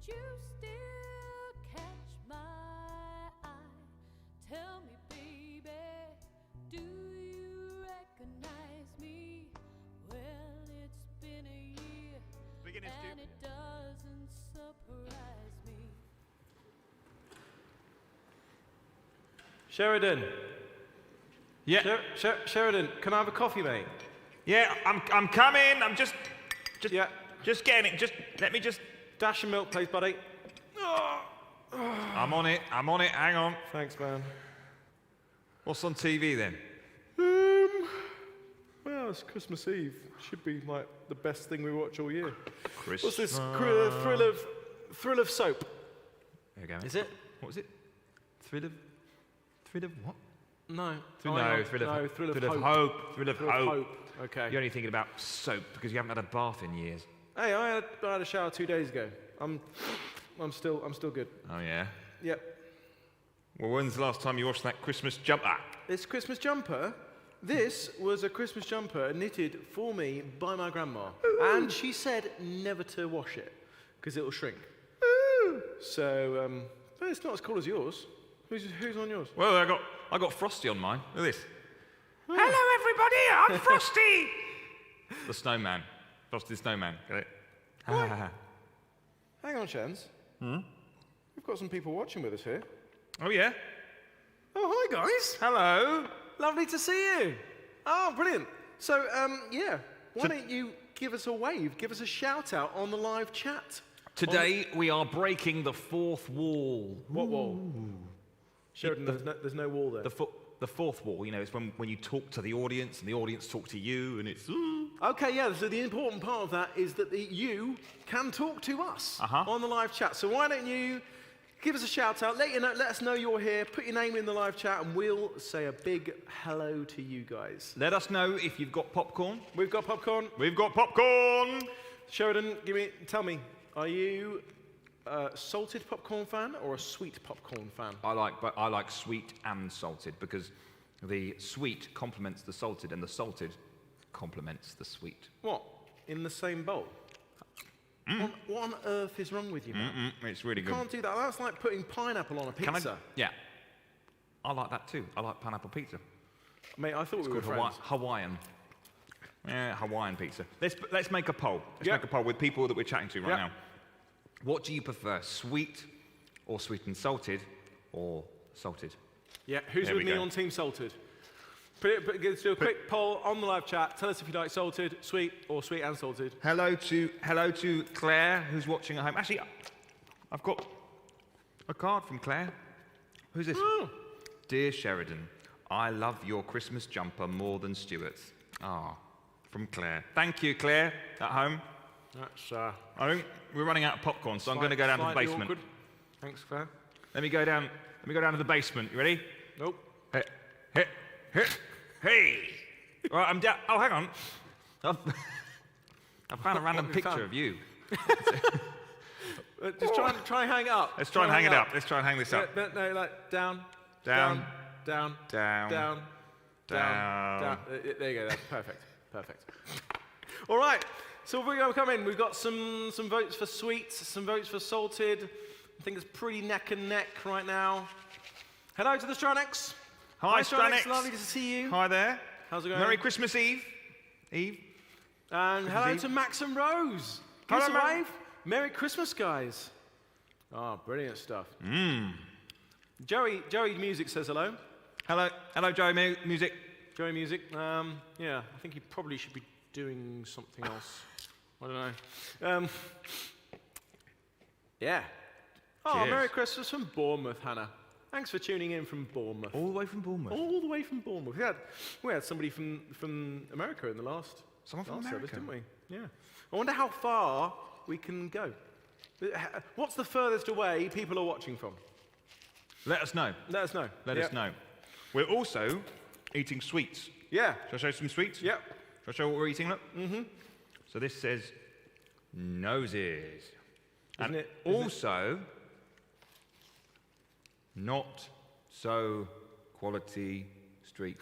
you still catch my eye? Tell me, baby, do you recognize me? Well, it's been a year, and it doesn't surprise me. Sheridan. Yeah. Sheridan, can I have a coffee, mate? Yeah, I'm coming. I'm just Yeah. Just getting it. Let me just. Dash of milk, please, buddy. I'm on it. Hang on. Thanks, man. What's on TV then? Well, it's Christmas Eve. Should be like the best thing we watch all year. Christmas. What's this thrill of soap? There we go. Is it? What was it? Thrill of what? No. Thrill of hope. Thrill of hope. Okay. You're only thinking about soap because you haven't had a bath in years. Hey, I had a shower 2 days ago. I'm still good. Oh yeah. Yep. Well, when's the last time you washed that Christmas jumper? This Christmas jumper. This was a Christmas jumper knitted for me by my grandma, and she said never to wash it because it'll shrink. So, but it's not as cool as yours. Who's on yours? Well, I got Frosty on mine. Look at this. Hello, everybody. I'm Frosty. The snowman. Frosty the snowman. Get it? Hang on, Shans. We've got some people watching with us here. Oh yeah. Oh, hi guys. Hello. Lovely to see you. Oh, brilliant. So, yeah, why don't you give us a wave, give us a shout out on the live chat. Today we are breaking the fourth wall. What wall? Sheridan, there's no wall there. The fourth wall, you know, it's when you talk to the audience and the audience talk to you and it's... Okay, yeah, so the important part of that is that you can talk to us on the live chat. So why don't you give us a shout out, let us know you're here, put your name in the live chat, and we'll say a big hello to you guys. Let us know if you've got popcorn. We've got popcorn. We've got popcorn! Sheridan, tell me, are you a salted popcorn fan or a sweet popcorn fan? I like sweet and salted because the sweet complements the salted and the salted complements the sweet. What? In the same bowl? What on earth is wrong with you, man? It's really good. You can't do that. That's like putting pineapple on a pizza. Yeah. I like that too. I like pineapple pizza. Mate, I thought we were friends. Hawaiian. Yeah, Hawaiian pizza. Let's make a poll. Let's make a poll with people that we're chatting to right now. What do you prefer, sweet or sweet and salted or salted? Yeah, who's with me on Team Salted? Let's do a quick poll on the live chat. Tell us if you like salted, sweet, or sweet and salted. Hello to Claire, who's watching at home. Actually, I've got a card from Claire. Who's this? Oh. Dear Sheridan, I love your Christmas jumper more than Stuart's. From Claire. Thank you, Claire, at home. That's, I think we're running out of popcorn, so I'm going to go down to the basement. Awkward. Thanks, Claire. Let me go down to the basement. You ready? Nope. Hey! Right, I'm down. Oh, hang on. I found a random picture of you. Just try and hang it up. Let's try and hang it up. Let's try and hang this up. No, like down. Down. There you go. That's perfect. All right. So we're going to come in. We've got some votes for sweets, some votes for salted. I think it's pretty neck and neck right now. Hello to the Stranics. Hi, Stranics. Lovely to see you. Hi there. How's it going? Merry Christmas Eve. And hello to Max and Rose. Give us a wave. Merry Christmas, guys. Oh, brilliant stuff. Joey Music says hello. Hello, Joey Music. Joey Music. Yeah, I think he probably should be doing something else. I don't know. Yeah. Oh, Cheers. Merry Christmas from Bournemouth, Hannah. Thanks for tuning in from Bournemouth. All the way from Bournemouth. All the way from Bournemouth. We had somebody from America in the last service, didn't we? Yeah. I wonder how far we can go. What's the furthest away people are watching from? Let us know. Let us know. Let us know. We're also eating sweets. Yeah. Shall I show you some sweets? Yep. Shall I show what we're eating? Look. So this says noses. Isn't it? Also, not so quality streak.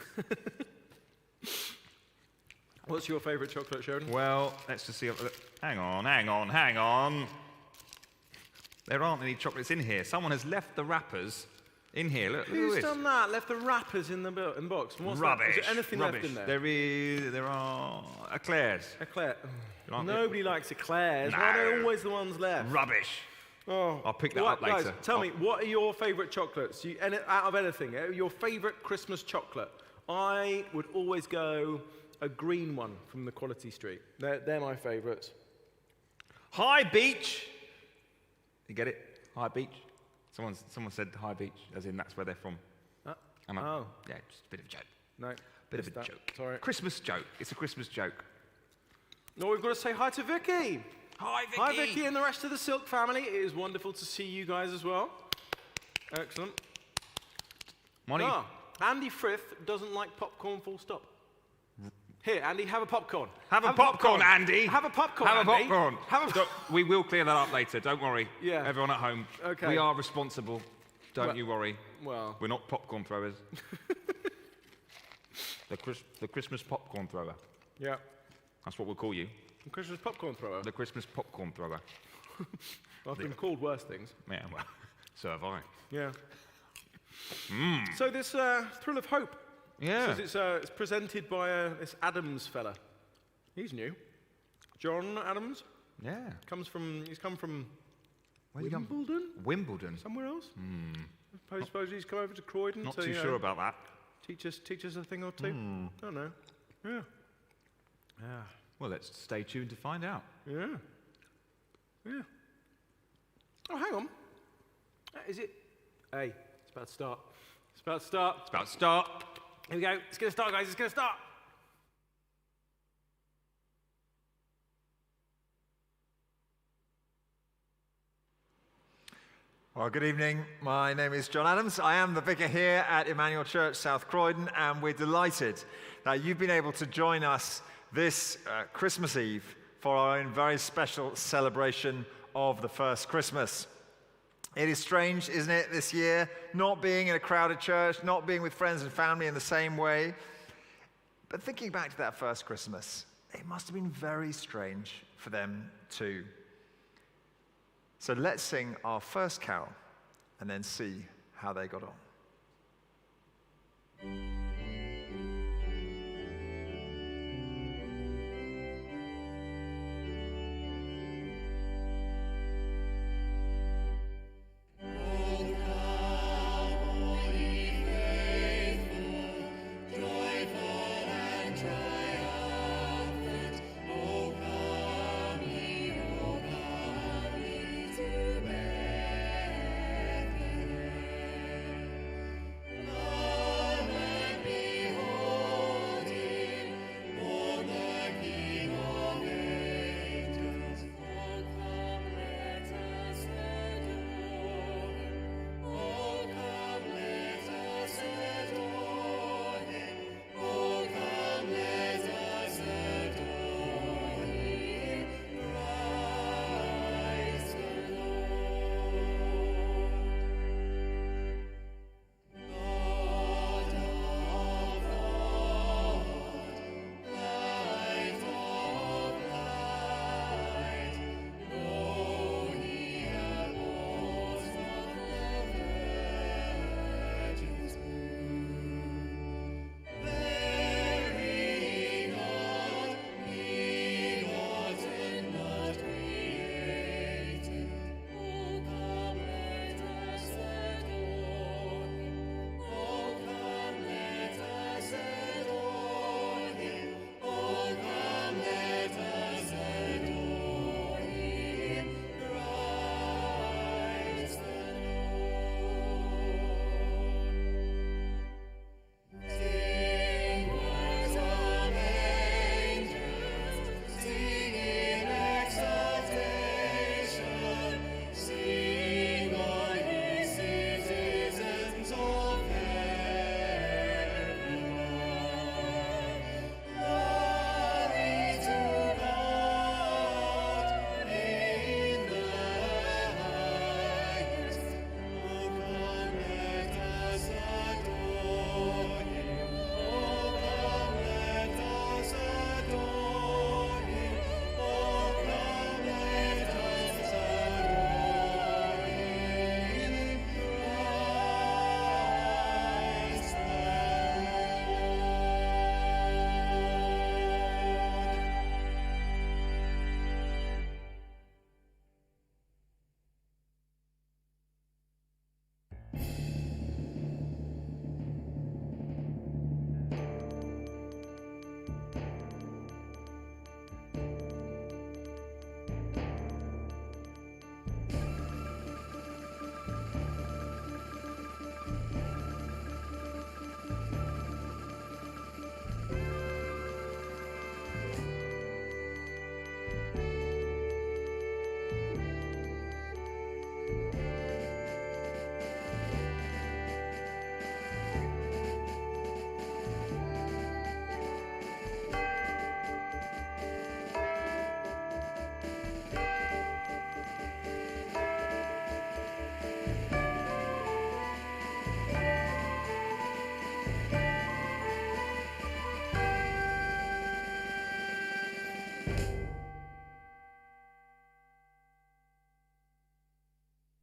What's your favourite chocolate, Sheridan? Well, let's just see. Hang on. There aren't any chocolates in here. Someone has left the wrappers in here. Look at Who's this. done that? Left the wrappers in the box. What's Rubbish. That? Is there anything Rubbish. left in there? There are eclairs. Eclair. Like Nobody likes eclairs. No. Why are they always the ones left? Rubbish. Oh. I'll pick that Right, up later. Guys, tell me, what are your favourite chocolates? Out of anything, your favourite Christmas chocolate? I would always go a green one from the Quality Street. They're my favourites. High Beach. You get it? High Beach. Someone said High Beach, as in that's where they're from. Oh. Yeah, just a bit of a joke. No. Bit of a that. joke. Sorry. Christmas joke. It's a Christmas joke. No, we've got to say hi to Vicky. Hi, Vicky. Hi, Vicky and the rest of the Silk family. It is wonderful to see you guys as well. Excellent. Money. Andy Frith doesn't like popcorn, full stop. Here, Andy, have a popcorn. Have a popcorn, Andy. Have a popcorn, Have a Andy. popcorn. We will clear that up later. Don't worry. Yeah. Everyone at home. Okay. We are responsible. Don't you worry. Well. We're not popcorn throwers. the Christmas popcorn thrower. Yeah. That's what we'll call you. Christmas popcorn thrower. The Christmas popcorn thrower. I've been called worse things. Yeah, well, so have I. Yeah. So this Thrill of Hope. Yeah. Says it's presented by this Adams fella. He's new. John Adams. Yeah. He's come from Where's he come from? Wimbledon? Wimbledon. Somewhere else? I suppose he's come over to Croydon Not to too sure about that. teach us a thing or two. Don't know. Yeah. Yeah. Well, let's stay tuned to find out. Yeah. Yeah. Oh, hang on. Is it? Hey, it's about to start. It's about to start. It's about to start. Here we go. It's going to start, guys. It's going to start. Well, good evening. My name is John Adams. I am the vicar here at Emmanuel Church, South Croydon, and we're delighted that you've been able to join us this Christmas Eve for our own very special celebration of the first Christmas. It is strange, isn't it, this year, not being in a crowded church, not being with friends and family in the same way. But thinking back to that first Christmas, it must have been very strange for them too. So let's sing our first carol and then see how they got on.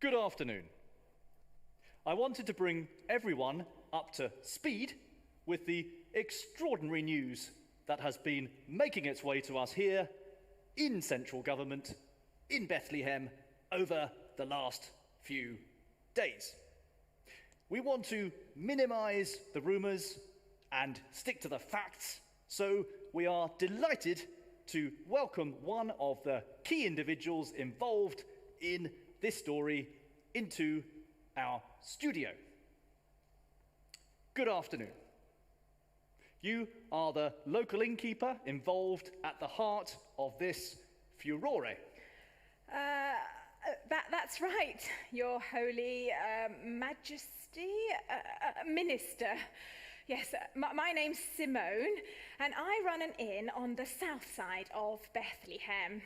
Good afternoon. I wanted to bring everyone up to speed with the extraordinary news that has been making its way to us here in central government in Bethlehem over the last few days. We want to minimise the rumours and stick to the facts, so we are delighted to welcome one of the key individuals involved in this story into our studio. Good afternoon. You are the local innkeeper involved at the heart of this furore. That's right, Your Holy Majesty, Minister. Yes, my name's Simone, and I run an inn on the south side of Bethlehem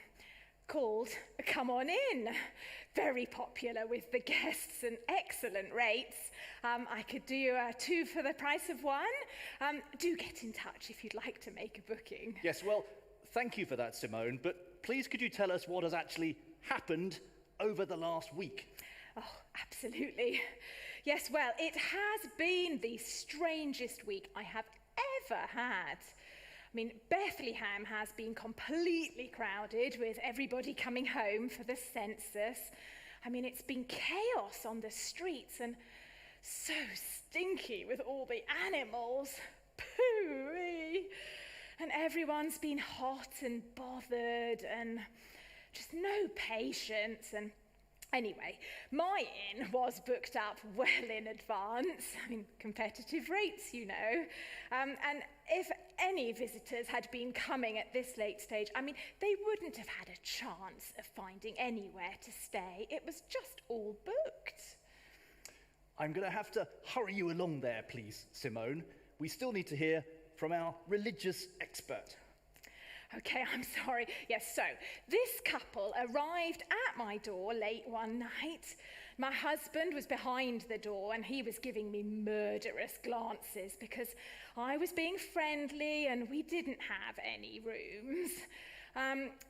called Come On In. Very popular with the guests and excellent rates. I could do 2 for the price of 1. Do get in touch if you'd like to make a booking. Yes, well, thank you for that, Simone, but please could you tell us what has actually happened over the last week? Oh, absolutely. Yes, well, it has been the strangest week I have ever had. I mean, Bethlehem has been completely crowded with everybody coming home for the census. I mean, it's been chaos on the streets and so stinky with all the animals. Pooey. And everyone's been hot and bothered and just no patience. And anyway, my inn was booked up well in advance. I mean, competitive rates, you know. And if any visitors had been coming at this late stage, I mean, they wouldn't have had a chance of finding anywhere to stay. It was just all booked. I'm going to have to hurry you along there, please, Simone. We still need to hear from our religious expert. Okay, I'm sorry. Yes, so this couple arrived at my door late one night. My husband was behind the door and he was giving me murderous glances because I was being friendly and we didn't have any rooms.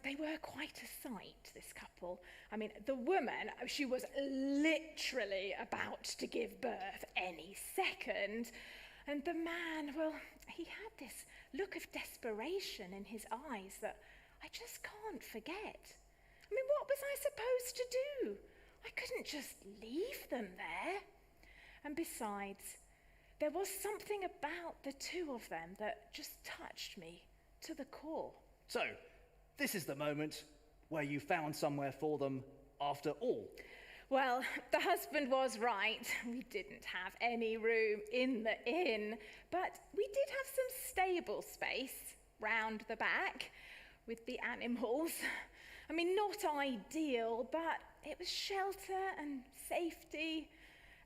They were quite a sight, this couple. I mean, the woman, she was literally about to give birth any second. And the man, well, he had this look of desperation in his eyes that I just can't forget. I mean, what was I supposed to do? I couldn't just leave them there. And besides, there was something about the two of them that just touched me to the core. So, this is the moment where you found somewhere for them after all. Well, the husband was right. We didn't have any room in the inn, but we did have some stable space round the back with the animals. I mean, not ideal, but it was shelter and safety,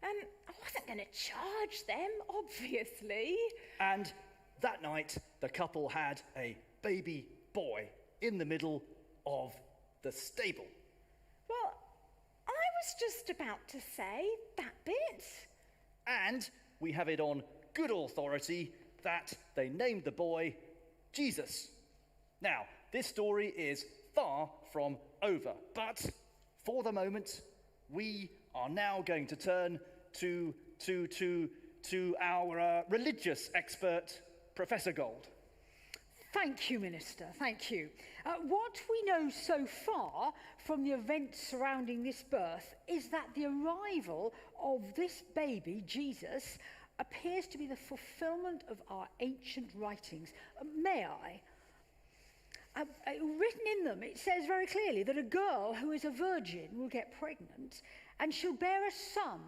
and I wasn't going to charge them, obviously. And that night, the couple had a baby boy in the middle of the stable. Well, I was just about to say that bit. And we have it on good authority that they named the boy Jesus. Now, this story is far from over, but for the moment, we are now going to turn to our religious expert, Professor Gold. Thank you, Minister, thank you. What we know so far from the events surrounding this birth is that the arrival of this baby, Jesus, appears to be the fulfillment of our ancient writings. May I? Written in them, it says very clearly that a girl who is a virgin will get pregnant and she'll bear a son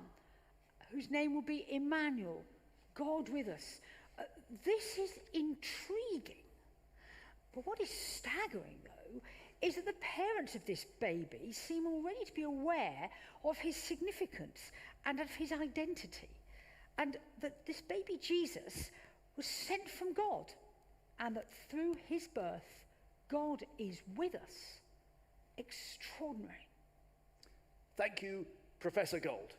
whose name will be Emmanuel, God with us. This is intriguing. But what is staggering, though, is that the parents of this baby seem already to be aware of his significance and of his identity, and that this baby Jesus was sent from God, and that through his birth, God is with us. Extraordinary. Thank you, Professor Gold.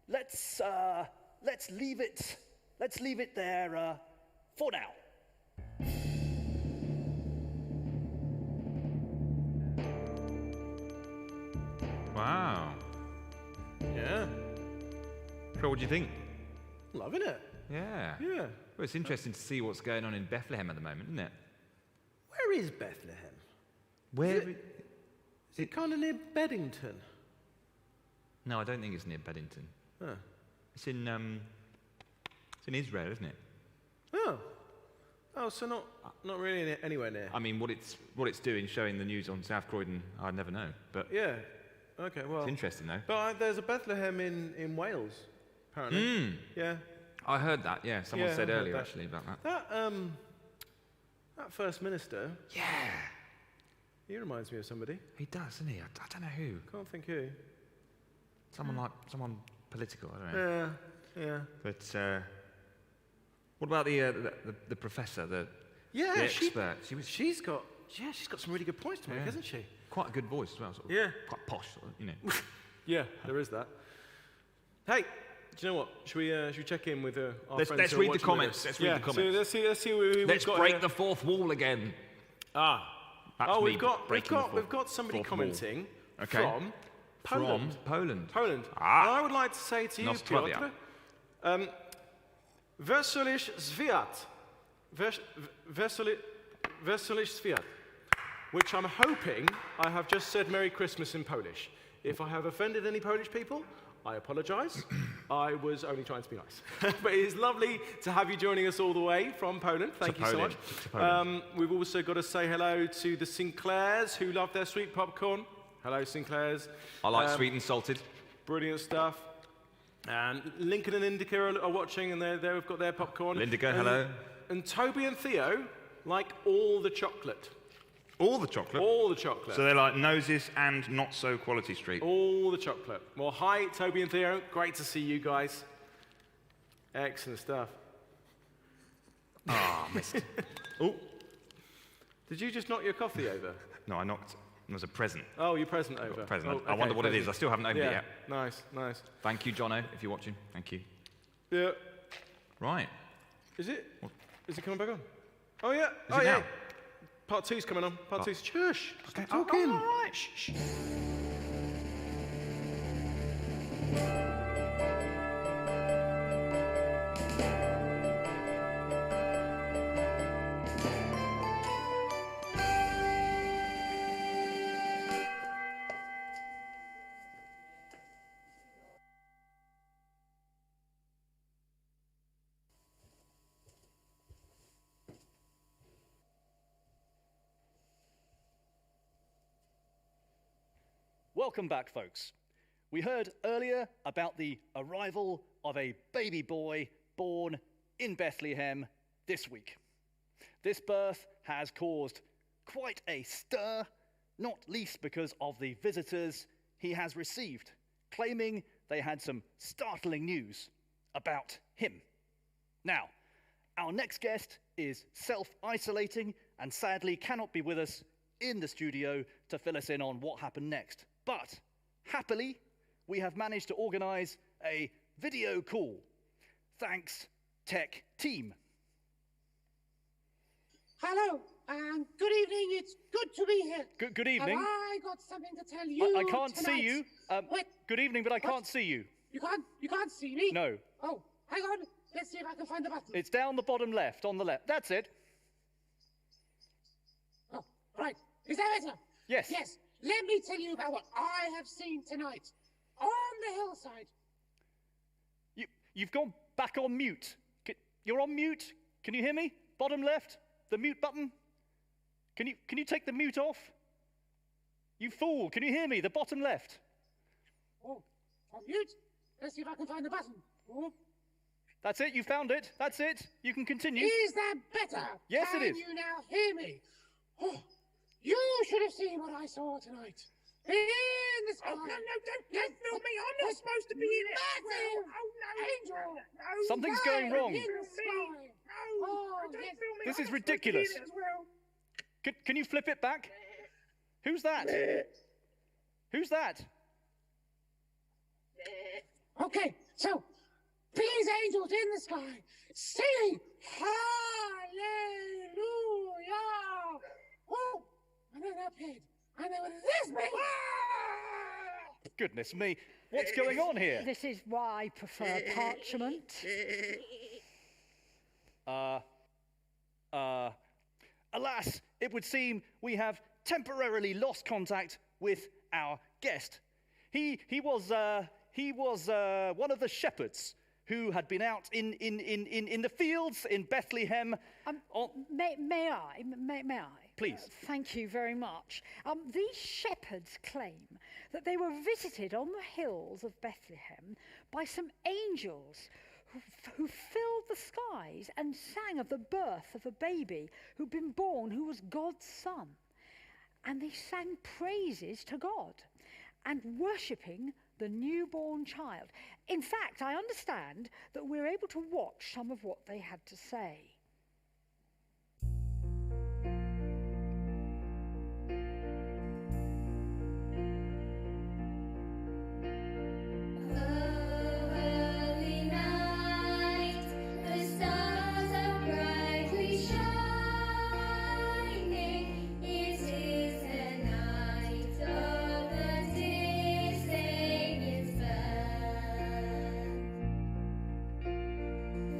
Let's leave it there for now. Wow. Yeah. So what do you think? Loving it. Yeah. Yeah. Well, it's interesting to see what's going on in Bethlehem at the moment, isn't it? Where is Bethlehem? Where? Is it kind of near Beddington? No, I don't think it's near Beddington. Oh. It's in Israel, isn't it? Oh. Oh, so not really anywhere near. I mean, what it's doing, showing the news on South Croydon, I'd never know. But Yeah. Okay, well. it's interesting, though. But there's a Bethlehem in Wales, apparently. Yeah. I heard that, yeah. Someone Yeah, said I heard earlier, that. actually, about that. That First Minister, Yeah. he reminds me of somebody. He does, doesn't he? I don't know who. Can't think who. Someone political, I don't know. Yeah. But what about the professor, the Yeah, expert? she's got some really good points to make, Yeah. hasn't she? Quite a good voice as well, sort of. Yeah. Quite posh, sort of, you know. Yeah, there is that. Hey, do you know what? Should we check in with our Let's friends who are read the watching comments. with us? Let's read the comments. So let's see who Let's we've got break here. the fourth wall again. That's me we've got breaking the we've got somebody fourth wall. commenting Okay. from Poland. From Poland. Poland. Ah. And I would like to say to you, Nostrovia. Piotr, Wesolich Zwiat. Wesolich Zwiat. Which I'm hoping I have just said Merry Christmas in Polish. If I have offended any Polish people, I apologise. I was only trying to be nice. But it's lovely to have you joining us all the way from Poland. Thank you so much. To Poland. We've also got to say hello to the Sinclairs who love their sweet popcorn. Hello, Sinclairs. I like sweet and salted. Brilliant stuff. And Lincoln and Indica are watching, and they've got their popcorn. Lindica, hello. And Toby and Theo like all the chocolate. All the chocolate. All the chocolate. So they're like noses and not so quality street. All the chocolate. Well, hi, Toby and Theo. Great to see you guys. Excellent stuff. Ah, missed. Oh, Did you just knock your coffee over? no, I knocked. It was a present. Oh, your present over. Present. Oh, I wonder okay, what it is. present. I still haven't opened Yeah, it yet. nice. Thank you, Jono, if you're watching. Thank you. Yeah. Right. Is it? Is it coming back on? Oh, yeah. Is it now? Part 2's coming on. Part 2's. Shush. Stop Oh, talking. all right. Shh. Welcome back, folks. We heard earlier about the arrival of a baby boy born in Bethlehem this week. This birth has caused quite a stir, not least because of the visitors he has received, claiming they had some startling news about him. Now, our next guest is self-isolating and sadly cannot be with us in the studio to fill us in on what happened next. But happily, we have managed to organise a video call. Thanks, tech team. Hello, and good evening. It's good to be here. Good evening. Have I got something to tell you I can't tonight? see you. Wait, Good evening, but I can't see you. you can't see me? No. Oh, hang on. Let's see if I can find the button. It's down the bottom left, on the left. That's it. Oh, right. Is that better? Yes. Yes. Let me tell you about what I have seen tonight on the hillside. You've gone back on mute. You're on mute. Can you hear me? Bottom left, the mute button. Can you take the mute off? You fool. Can you hear me? The bottom left. Oh, on mute. Let's see if I can find the button. Oh, That's it. You found it. That's it. You can continue. is that better? Yes, it is. Can you now hear me? Oh, you should have seen what I saw tonight. In the sky. Oh, no, don't film me. I'm not supposed to be in it. Massive angel. No, Something's going wrong. In the sky. Oh, yes. This is ridiculous. Can you flip it back? Who's that? Who's that? Okay, so these angels in the sky singing Hallelujah. Oh, and then they appeared, and they were this big. Goodness me, what's going on here? This is why I prefer parchment. Alas, it would seem we have temporarily lost contact with our guest. He was one of the shepherds who had been out in the fields in Bethlehem. May I? Please. Thank you very much. These shepherds claim that they were visited on the hills of Bethlehem by some angels who filled the skies and sang of the birth of a baby who'd been born who was God's son. And they sang praises to God and worshipping the newborn child. In fact, I understand that we're able to watch some of what they had to say.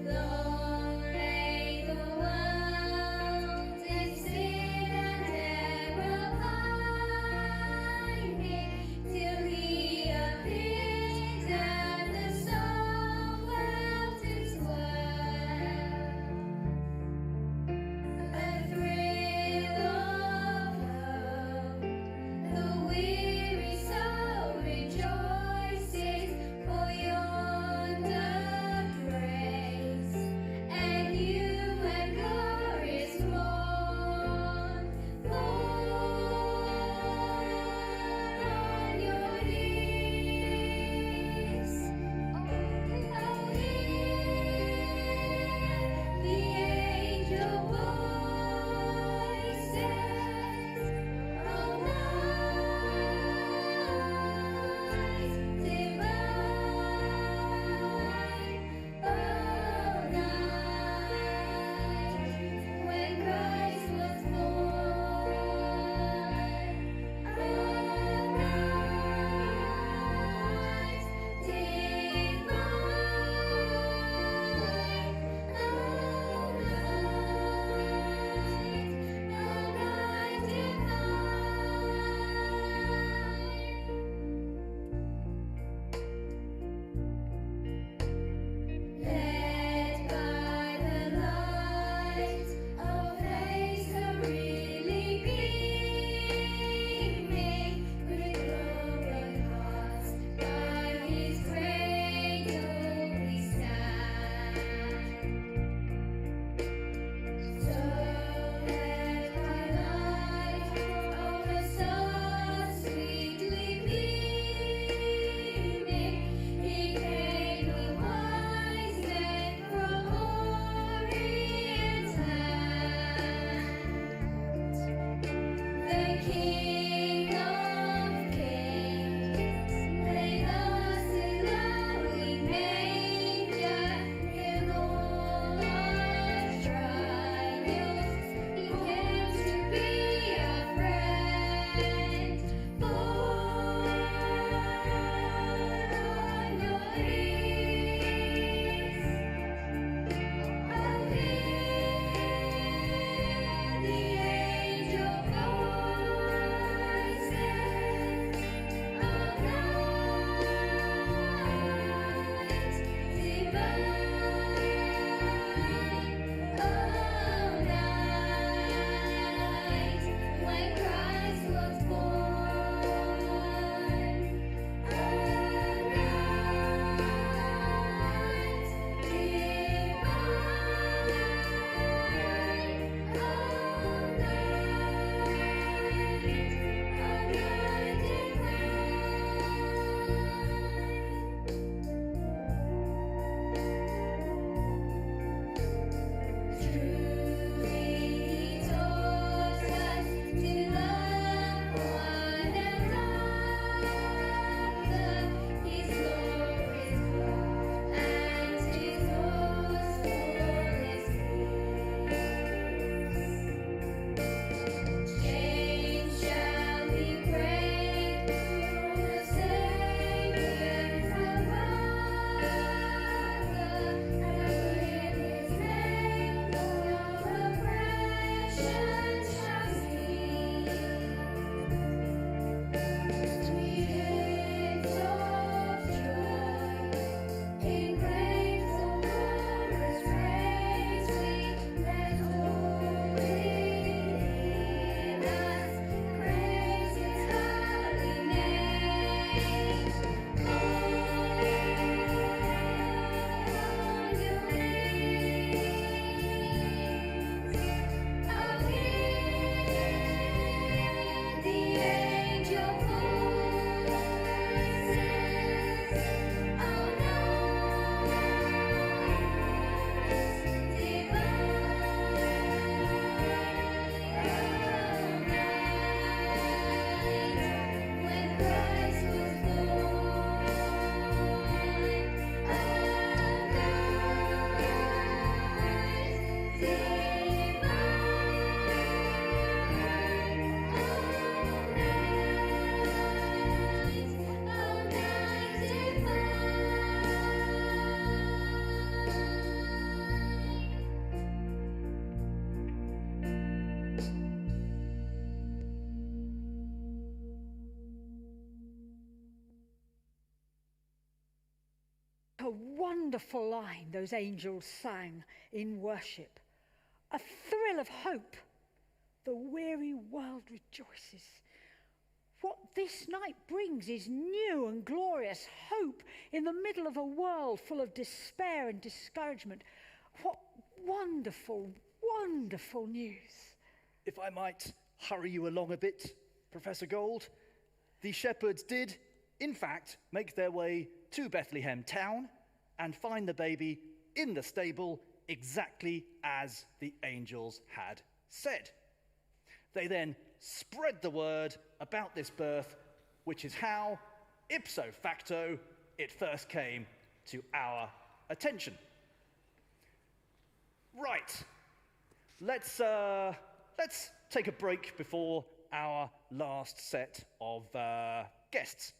Long lay A wonderful line those angels sang in worship. A thrill of hope. The weary world rejoices. What this night brings is new and glorious hope in the middle of a world full of despair and discouragement. What wonderful, wonderful news. If I might hurry you along a bit, Professor Gold, the shepherds did, in fact, make their way to Bethlehem town and find the baby in the stable exactly as the angels had said. They then spread the word about this birth, which is how, ipso facto, it first came to our attention. Right, let's take a break before our last set of guests.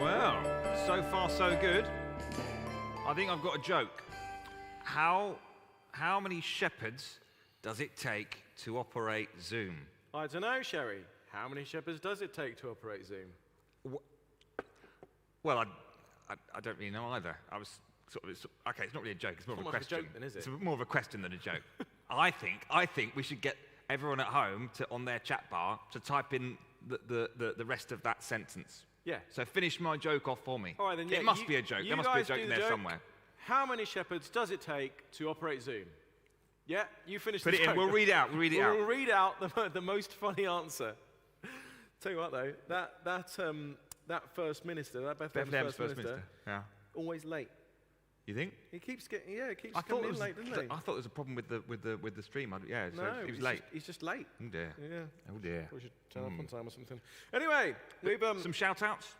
Well, so far so good. I think I've got a joke. How many shepherds does it take to operate Zoom? I don't know, Sherry. How many shepherds does it take to operate Zoom? Well, I don't really know either. I was okay. It's not really a joke. It's more of a question. It's not a joke then, is it? It's more of a question than a joke. I think we should get everyone at home on their chat bar to type in the rest of that sentence. Yeah. So finish my joke off for me. All right, then, yeah. It must be a joke. There must be a joke in there somewhere. How many shepherds does it take to operate Zoom? Yeah, you finish Put the it in. joke. We'll read out. We'll read out the most funny answer. Tell you what, though, that first minister, that Bethlehem's first minister, yeah, always late. You think? He keeps coming in late, doesn't he? I thought there was a problem with the stream. So No, he was late. He's just late. Oh dear. Yeah. Oh dear. We should turn up on time or something. Anyway, we've Some shout-outs.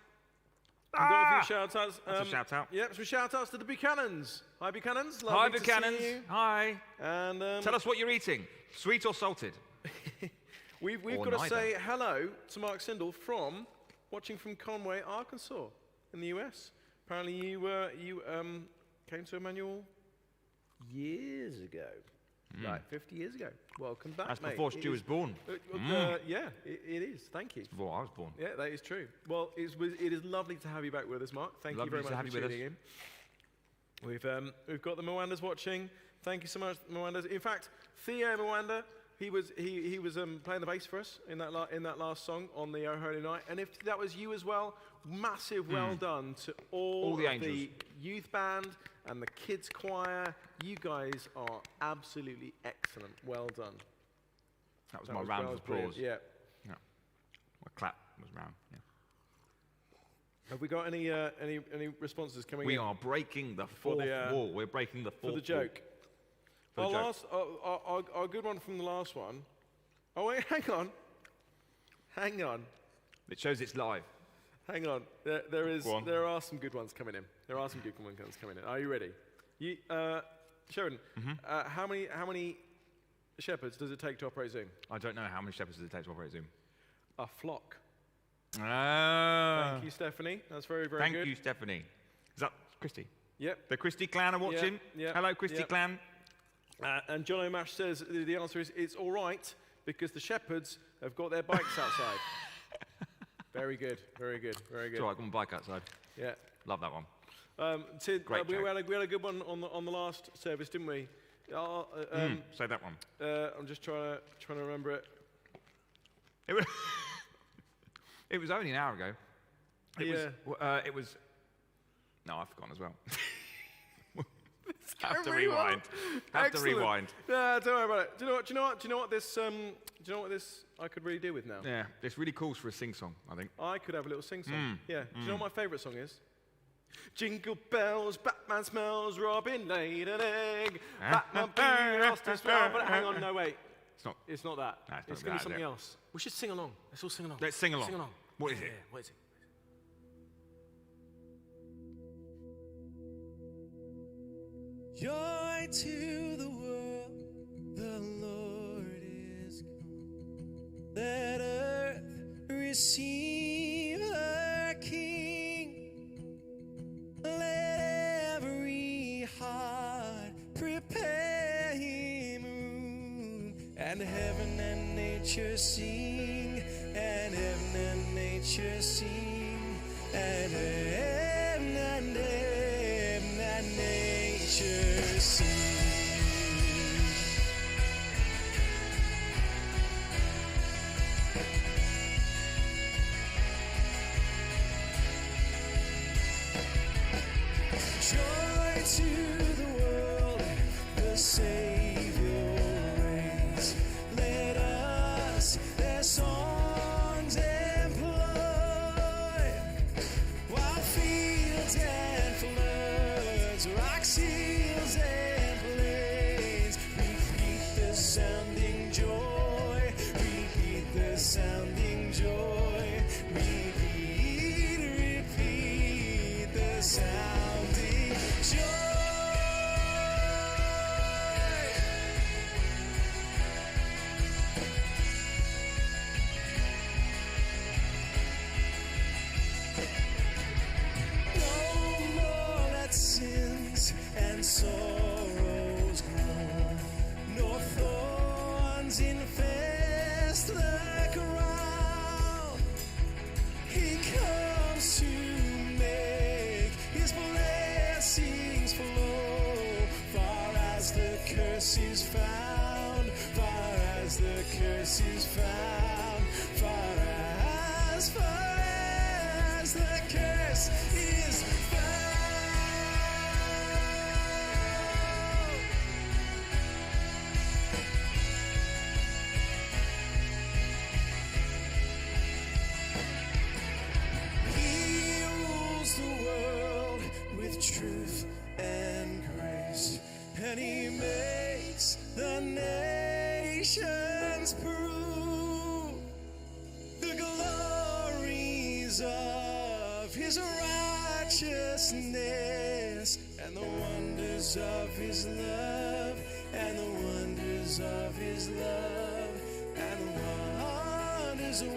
we've got a few shout-outs. That's a shout-out. Yep, some shout-outs to the Buchanans. Hi, Buchanans. Hi, Lovely to see Buchanans. you. Hi. And Tell us what you're eating. Sweet or salted? we've Or got to neither. say hello to Mark Sindel watching from Conway, Arkansas, in the US. Apparently, you came to Emmanuel years ago, like 50 years ago. Welcome back, That's mate. before Stu was born. Yeah, it is. Thank you. Before I was born. Yeah, that is true. Well, it is lovely to have you back with us, Mark. Thank you very much for tuning in. We've got the Mwandas watching. Thank you so much, Mwandas. In fact, Theo Mwanda, he was playing the bass for us in that last song on the O Holy Night. And if that was you as well, massive well done to all the of angels. the youth band and the kids choir. You guys are absolutely excellent. Well done. That was That my was- round that of was brilliant. applause. Yeah. Yeah. My clap was round. Yeah. Have we got any responses coming We in? are breaking the For fourth the, wall. We're breaking the For fourth the joke. For the Our joke. our good one from the last one. Oh wait, hang on. wall. It shows it's live. There Go on. there are some good ones coming in. Are you ready? Sharon, how many shepherds does it take to operate Zoom? I don't know how many shepherds does it take to operate Zoom. A flock. Ah. Thank you, Stephanie. That's very, very Thank good. you, Stephanie. Is that Christy? Yep. The Christy clan are watching. yeah, Hello, Christy yeah. clan. And John O'Mash says the answer is it's all right because the shepherds have got their bikes outside. Very good, very good, very good. It's all right, I got my bike outside. Yeah. Love that one. We joke. had a good one on the last service, didn't we? Say that one. I'm just trying to remember it. It was only an hour ago. Yeah. It was. No, I've forgotten as well. Have to rewind. Have to Excellent. rewind. No, don't worry about it. Do you know what this I could really do with now? Yeah, this really calls for a sing-song, I think. I could have a little sing song. Yeah. Do you know what my favourite song is? Jingle bells, Batman smells, Robin laid an egg. Batman bee lost his smell. But hang on, no wait. It's not that. No, it's not going that, to be something is it? else. We should sing along. Let's all sing along. Let's sing along. Sing along. What is it? Yeah, what is it? Joy to the world, the Lord is come. Let earth receive her King. Let every heart prepare him room, and and heaven and nature sing, and heaven and nature sing, and heaven and nature sing. Joy to the world, the Savior reigns. Let us their songs employ, while fields and floods, rocks, hills and plains repeat the sounding joy, repeat the sounding joy, repeat the sounding joy. No more let sins and sorrows grow, nor thorns infest the ground. He comes to make his blessings flow, far as the curse is found, far as the curse is found, far as the curse is found. He rules the world with truth and grace, and he makes the nations prove the glories of his righteousness, and the wonders of his love, and the wonders of his love, and the wonders of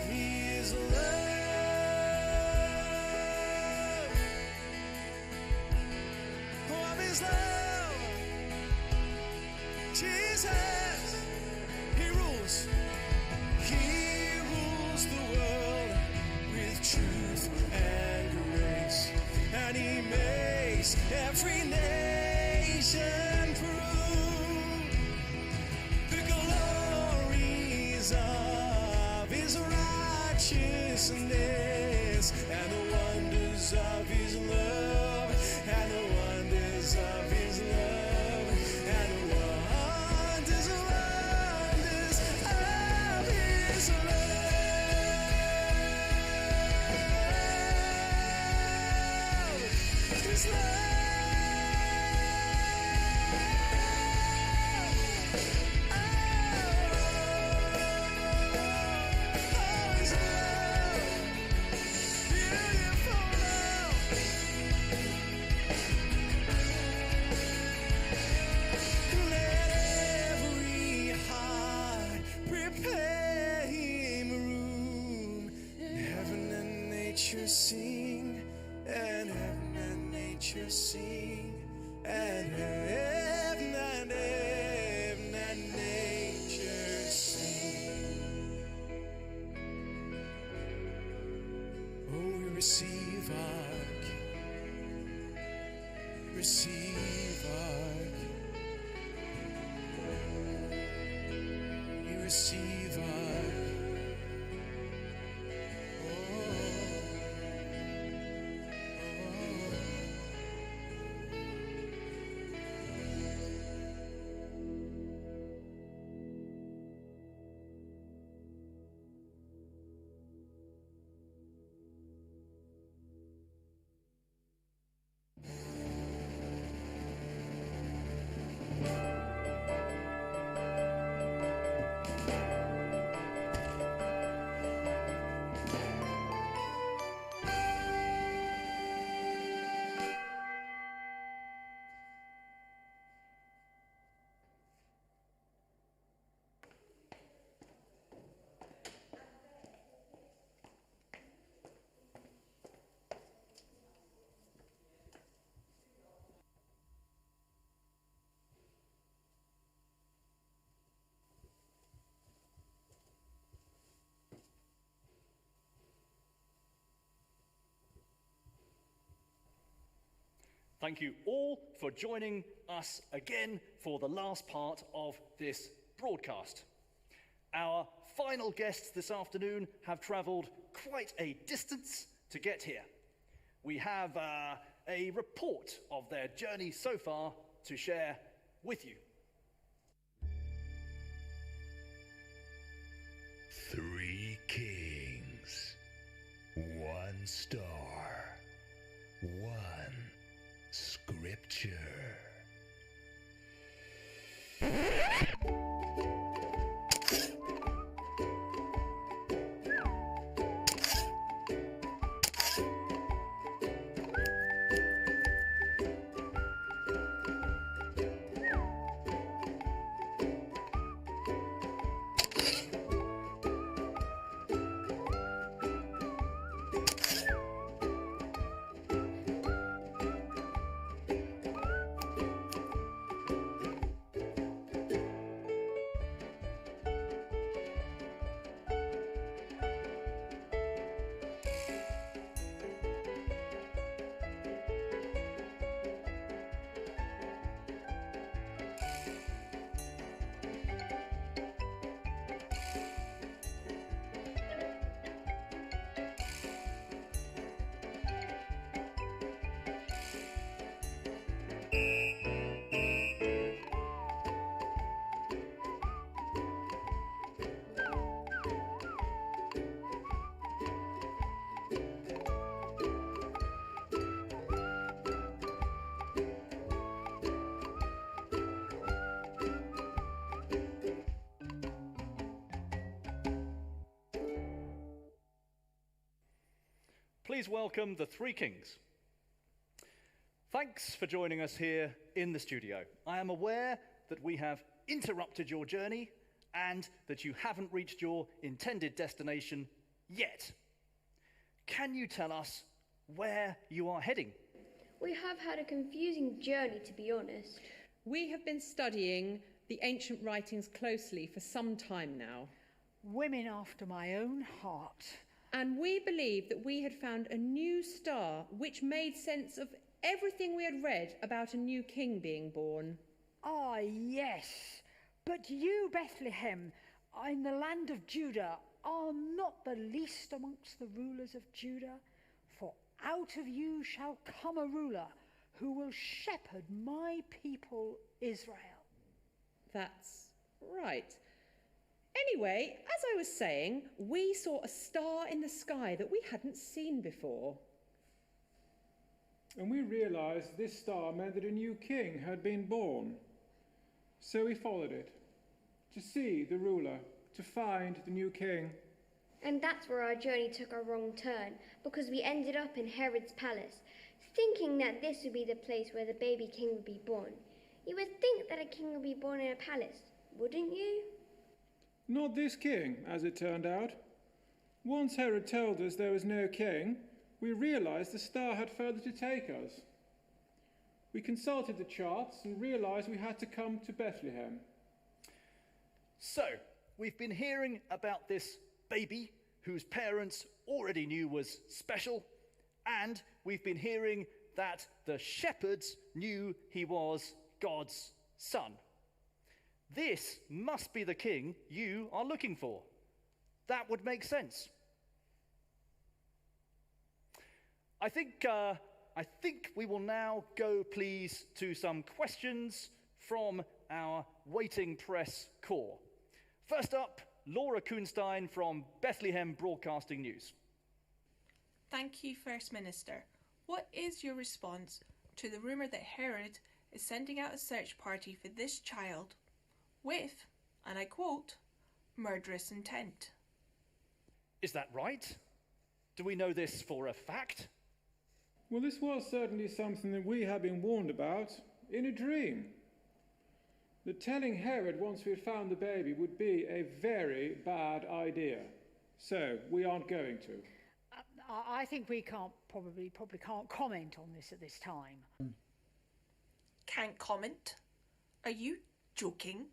his love. Of his love. Jesus, he rules. He rules the world with truth and grace, and he makes every nation prove the glories of his righteousness, and the wonders of his love, and the wonders of his love, and the wonders of his love. His love. Sing, and heaven and nature sing, and heaven and nature sing. Oh, we receive our King, receive our King. We receive our Thank you all for joining us again for the last part of this broadcast. Our final guests this afternoon have travelled quite a distance to get here. We have a report of their journey so far to share with you. 3 kings, 1 star, 1 scripture. Please welcome the 3 kings. Thanks for joining us here in the studio. I am aware that we have interrupted your journey and that you haven't reached your intended destination yet. Can you tell us where you are heading? We have had a confusing journey, to be honest. We have been studying the ancient writings closely for some time now. Women after my own heart. And we believe that we had found a new star which made sense of everything we had read about a new king being born. Ah, yes. But you, Bethlehem, in the land of Judah, are not the least amongst the rulers of Judah, for out of you shall come a ruler who will shepherd my people Israel. That's right. Anyway, as I was saying, we saw a star in the sky that we hadn't seen before. And we realised this star meant that a new king had been born. So we followed it, to see the ruler, to find the new king. And that's where our journey took a wrong turn, because we ended up in Herod's palace, thinking that this would be the place where the baby king would be born. You would think that a king would be born in a palace, wouldn't you? Not this king, as it turned out. Once Herod told us there was no king, we realised the star had further to take us. We consulted the charts and realised we had to come to Bethlehem. So, we've been hearing about this baby whose parents already knew was special, and we've been hearing that the shepherds knew he was God's son. This must be the king you are looking for. That would make sense. I think we will now go, please, to some questions from our waiting press corps. First up, Laura Kuhnstein from Bethlehem Broadcasting News. Thank you, First Minister. What is your response to the rumour that Herod is sending out a search party for this child with, and I quote, murderous intent? Is that right? Do we know this for a fact? Well, this was certainly something that we had been warned about in a dream. That telling Herod once we had found the baby would be a very bad idea. So, we aren't going to. I think we probably can't comment on this at this time. Can't comment? Are you joking?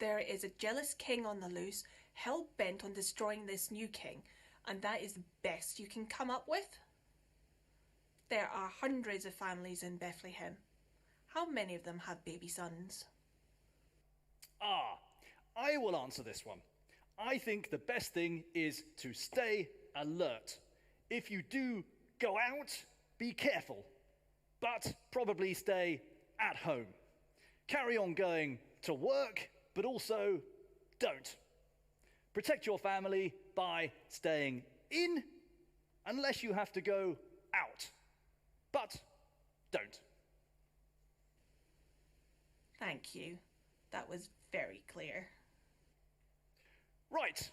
There is a jealous king on the loose, hell-bent on destroying this new king, and that is the best you can come up with? There are hundreds of families in Bethlehem. How many of them have baby sons? I will answer this one. I think the best thing is to stay alert. If you do go out, be careful, but probably stay at home. Carry on going to work, but also don't. Protect your family by staying in, unless you have to go out. But don't. Thank you. That was very clear. Right,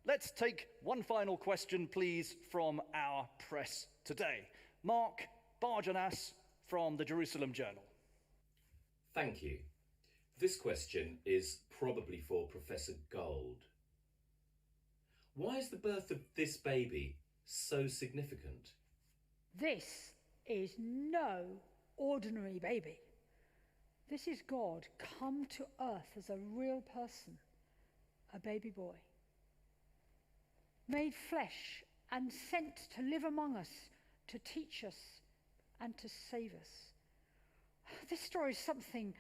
let's take one final question, please, from our press today. Mark Barjanas from the Jerusalem Journal. Thank you. This question is probably for Professor Gold. Why is the birth of this baby so significant? This is no ordinary baby. This is God come to earth as a real person, a baby boy, made flesh and sent to live among us, to teach us and to save us. This story is something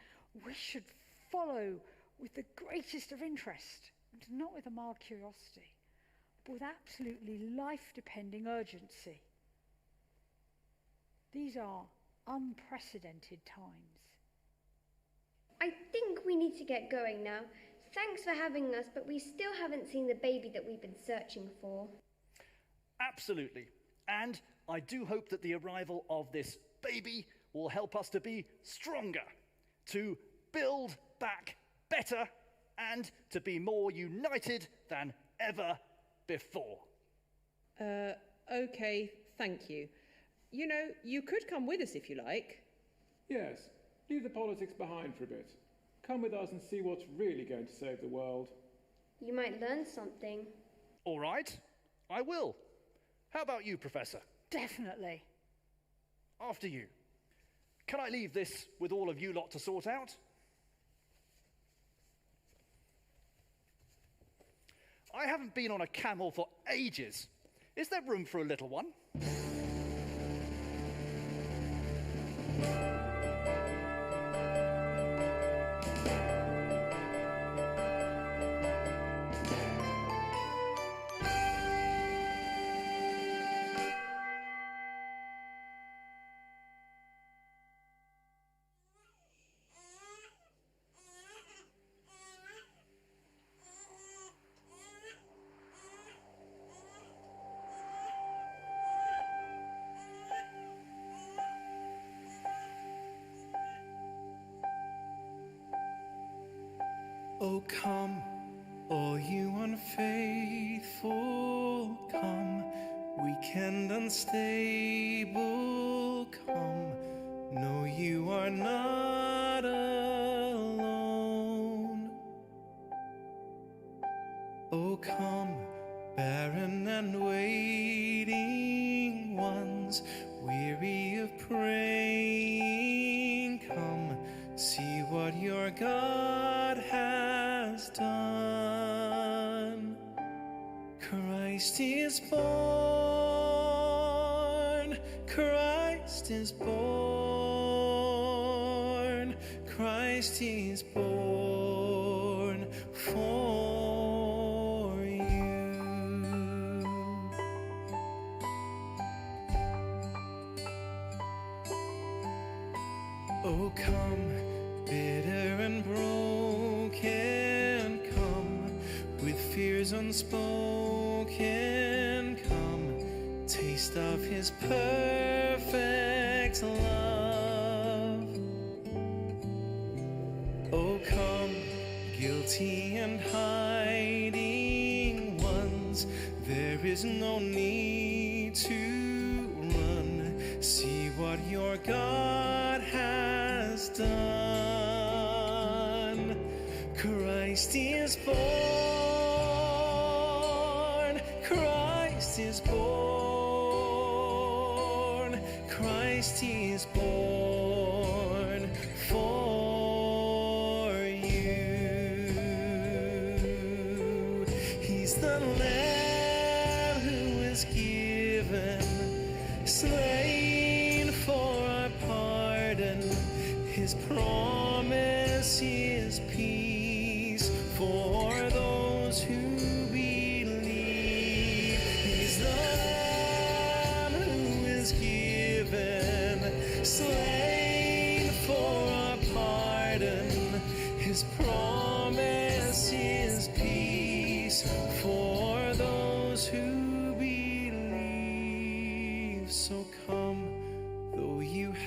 we should follow with the greatest of interest, and not with a mild curiosity, but with absolutely life-depending urgency. These are unprecedented times. I think we need to get going now. Thanks for having us, but we still haven't seen the baby that we've been searching for. Absolutely. And I do hope that the arrival of this baby will help us to be stronger, to build back better, and to be more united than ever before. Okay, thank you. You know, you could come with us if you like. Yes, leave the politics behind for a bit. Come with us and see what's really going to save the world. You might learn something. All right, I will. How about you, Professor? Definitely. After you. Can I leave this with all of you lot to sort out? I haven't been on a camel for ages. Is there room for a little one? Oh, come, all you unfaithful, come, weak and unstable, come. No, you are not alone. Oh, come, barren and waiting ones, weary of praying, come, see what your God has done. Christ is born, Christ is born, Christ is born for you. Oh, come, bitter and broken, come, with fears unspoken, come, taste of his perfect love. Oh, come, guilty and hiding ones, there is no need to run, see what your God has done. Christ is born, Christ is born, Christ is born for you. He's the Lamb who was given, slain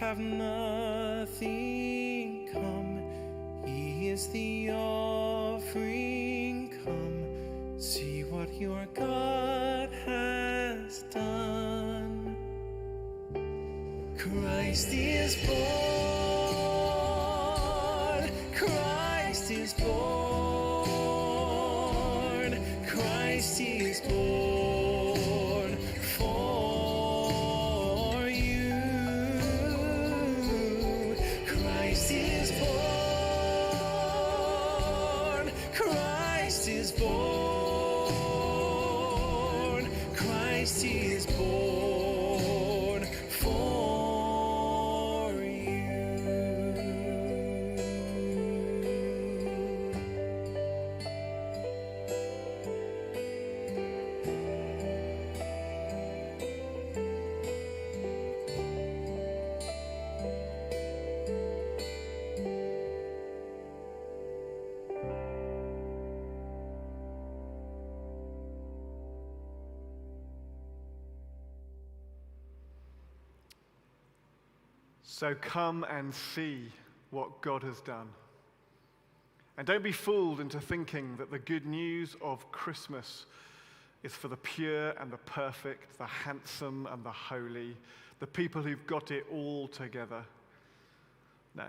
have nothing, come. He is the offering, come. See what your God has done. Christ is born. Christ is born. Christ is born for you. Christ is born. Christ is born. Christ is born for you. So come and see what God has done. And don't be fooled into thinking that the good news of Christmas is for the pure and the perfect, the handsome and the holy, the people who've got it all together. No.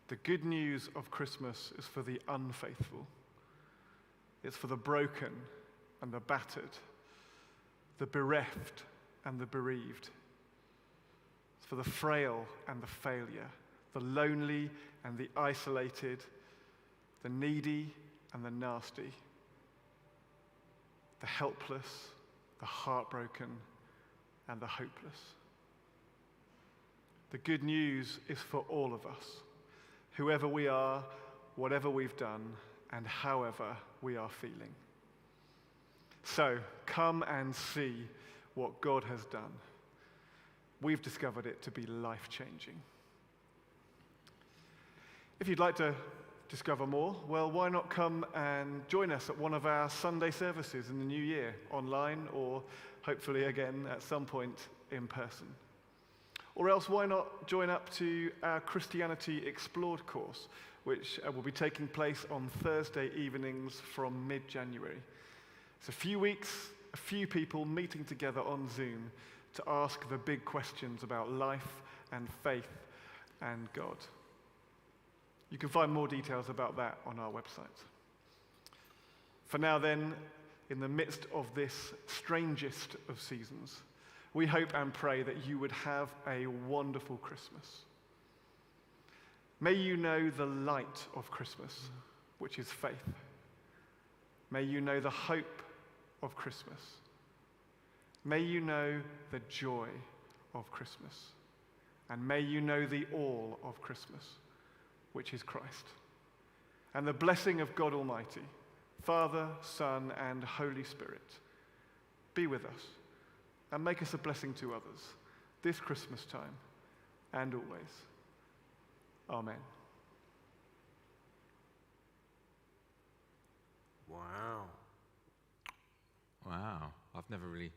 The good news of Christmas is for the unfaithful. It's for the broken and the battered, the bereft and the bereaved. It's for the frail and the failure, the lonely and the isolated, the needy and the nasty, the helpless, the heartbroken, and the hopeless. The good news is for all of us, whoever we are, whatever we've done, and however we are feeling. So come and see what God has done. We've discovered it to be life-changing. If you'd like to discover more, well, why not come and join us at one of our Sunday services in the new year, online or hopefully again at some point in person. Or else why not join up to our Christianity Explored course, which will be taking place on Thursday evenings from mid-January. It's a few weeks, a few people meeting together on Zoom to ask the big questions about life and faith and God. You can find more details about that on our website. For now then, in the midst of this strangest of seasons, we hope and pray that you would have a wonderful Christmas. May you know the light of Christmas, which is faith. May you know the hope of Christmas. May you know the joy of Christmas. And may you know the all of Christmas, which is Christ. And the blessing of God Almighty, Father, Son, and Holy Spirit, be with us and make us a blessing to others this Christmas time and always. Amen. Wow. Wow. I've never really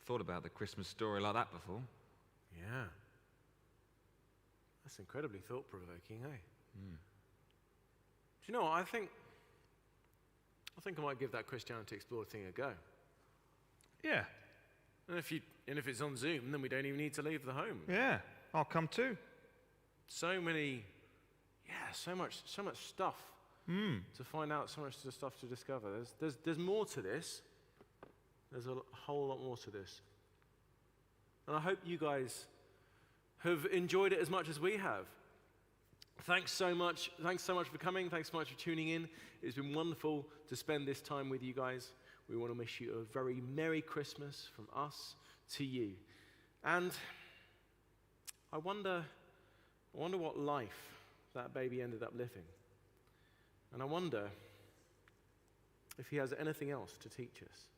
thought about the Christmas story like that before. Yeah. That's incredibly thought-provoking, eh? Mm. Do you know what? I think I might give that Christianity Explored thing a go. Yeah. And if it's on Zoom, then we don't even need to leave the home. Yeah. I'll come too. So much stuff to find out, so much stuff to discover. There's more to this. There's a whole lot more to this. And I hope you guys have enjoyed it as much as we have. Thanks so much for coming. Thanks so much for tuning in. It's been wonderful to spend this time with you guys. We want to wish you a very Merry Christmas from us to you. And I wonder what life that baby ended up living. And I wonder if he has anything else to teach us.